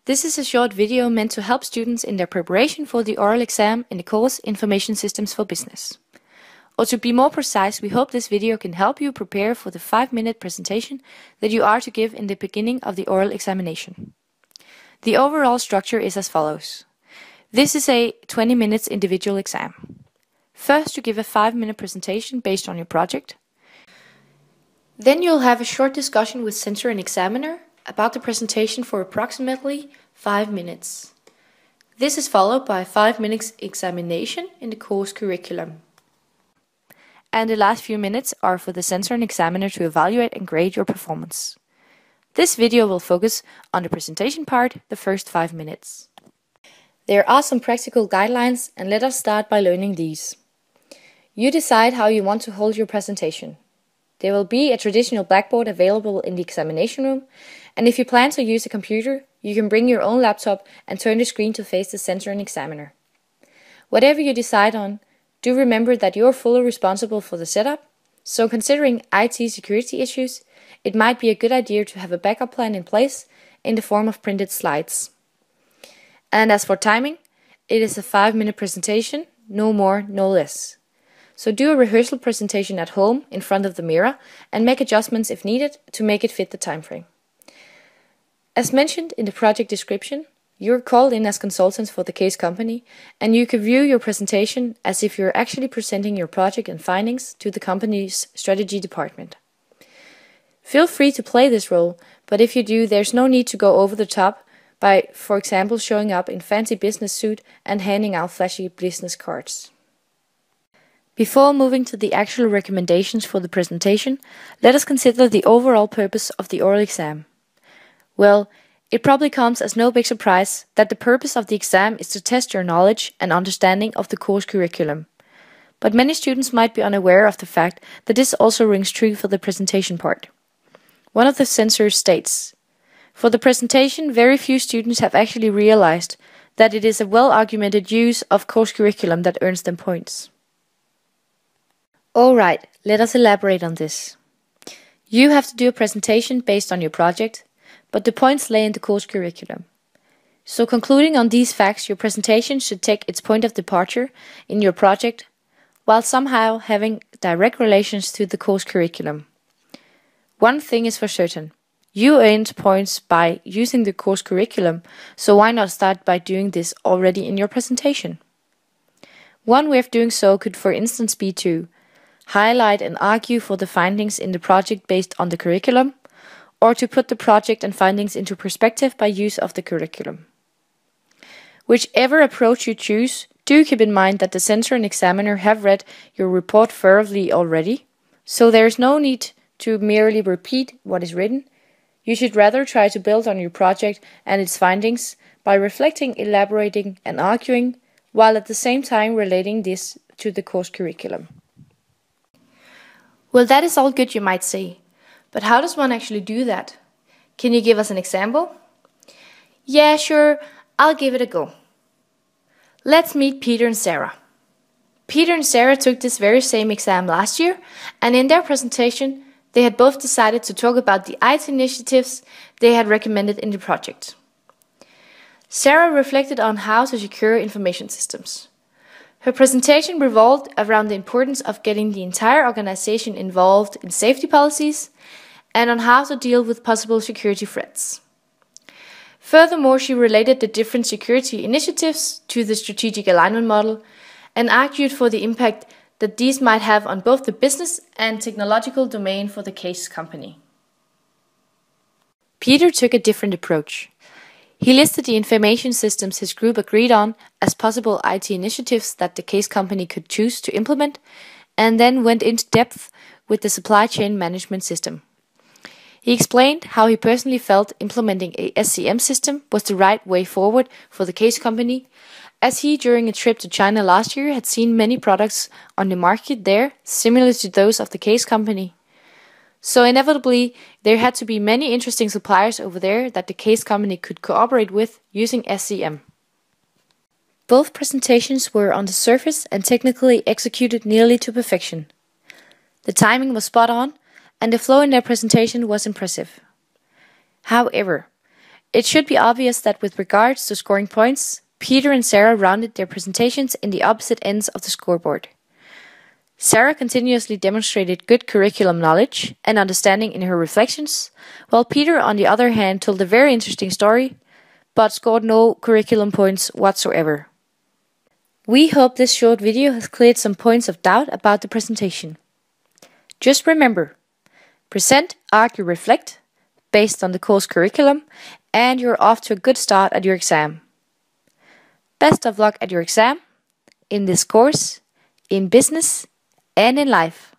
This is a short video meant to help students in their preparation for the oral exam in the course Information Systems for Business. Or to be more precise, we hope this video can help you prepare for the 5-minute presentation that you are to give in the beginning of the oral examination. The overall structure is as follows. This is a 20 minutes individual exam. First, you give a 5-minute presentation based on your project. Then you'll have a short discussion with censor and examiner about the presentation for approximately 5 minutes. This is followed by a 5-minute examination in the course curriculum. And the last few minutes are for the censor and examiner to evaluate and grade your performance. This video will focus on the presentation part, the first 5 minutes. There are some practical guidelines, and let us start by learning these. You decide how you want to hold your presentation. There will be a traditional blackboard available in the examination room, and if you plan to use a computer, you can bring your own laptop and turn the screen to face the censor and examiner. Whatever you decide on, do remember that you are fully responsible for the setup, so considering IT security issues, it might be a good idea to have a backup plan in place in the form of printed slides. And as for timing, it is a 5-minute presentation, no more, no less. So do a rehearsal presentation at home in front of the mirror and make adjustments if needed to make it fit the time frame. As mentioned in the project description, you're called in as consultants for the case company, and you can view your presentation as if you're actually presenting your project and findings to the company's strategy department. Feel free to play this role, but if you do, there's no need to go over the top by, for example, showing up in fancy business suit and handing out flashy business cards. Before moving to the actual recommendations for the presentation, let us consider the overall purpose of the oral exam. Well, it probably comes as no big surprise that the purpose of the exam is to test your knowledge and understanding of the course curriculum. But many students might be unaware of the fact that this also rings true for the presentation part. One of the censors states, "For the presentation, very few students have actually realized that it is a well-argumented use of course curriculum that earns them points." Alright, let us elaborate on this. You have to do a presentation based on your project, but the points lay in the course curriculum. So concluding on these facts, your presentation should take its point of departure in your project, while somehow having direct relations to the course curriculum. One thing is for certain. You earned points by using the course curriculum, so why not start by doing this already in your presentation? One way of doing so could for instance be to highlight and argue for the findings in the project based on the curriculum, or to put the project and findings into perspective by use of the curriculum. Whichever approach you choose, do keep in mind that the censor and examiner have read your report thoroughly already, so there is no need to merely repeat what is written. You should rather try to build on your project and its findings by reflecting, elaborating, and arguing, while at the same time relating this to the course curriculum. Well, that is all good, you might say. But how does one actually do that? Can you give us an example? Yeah, sure, I'll give it a go. Let's meet Peter and Sarah. Peter and Sarah took this very same exam last year, and in their presentation, they had both decided to talk about the IT initiatives they had recommended in the project. Sarah reflected on how to secure information systems. Her presentation revolved around the importance of getting the entire organization involved in safety policies and on how to deal with possible security threats. Furthermore, she related the different security initiatives to the strategic alignment model and argued for the impact that these might have on both the business and technological domain for the case company. Peter took a different approach. He listed the information systems his group agreed on as possible IT initiatives that the case company could choose to implement, and then went into depth with the supply chain management system. He explained how he personally felt implementing a SCM system was the right way forward for the case company, as he, during a trip to China last year, had seen many products on the market there similar to those of the case company. So inevitably, there had to be many interesting suppliers over there that the case company could cooperate with using SCM. Both presentations were on the surface and technically executed nearly to perfection. The timing was spot on, and the flow in their presentation was impressive. However, It should be obvious that with regards to scoring points, Peter and Sarah rounded their presentations in the opposite ends of the scoreboard. Sarah continuously demonstrated good curriculum knowledge and understanding in her reflections, while Peter, on the other hand, told a very interesting story, but scored no curriculum points whatsoever. We hope this short video has cleared some points of doubt about the presentation. Just remember, present, argue, reflect, based on the course curriculum, and you're off to a good start at your exam. Best of luck at your exam, in this course, in business, and in life.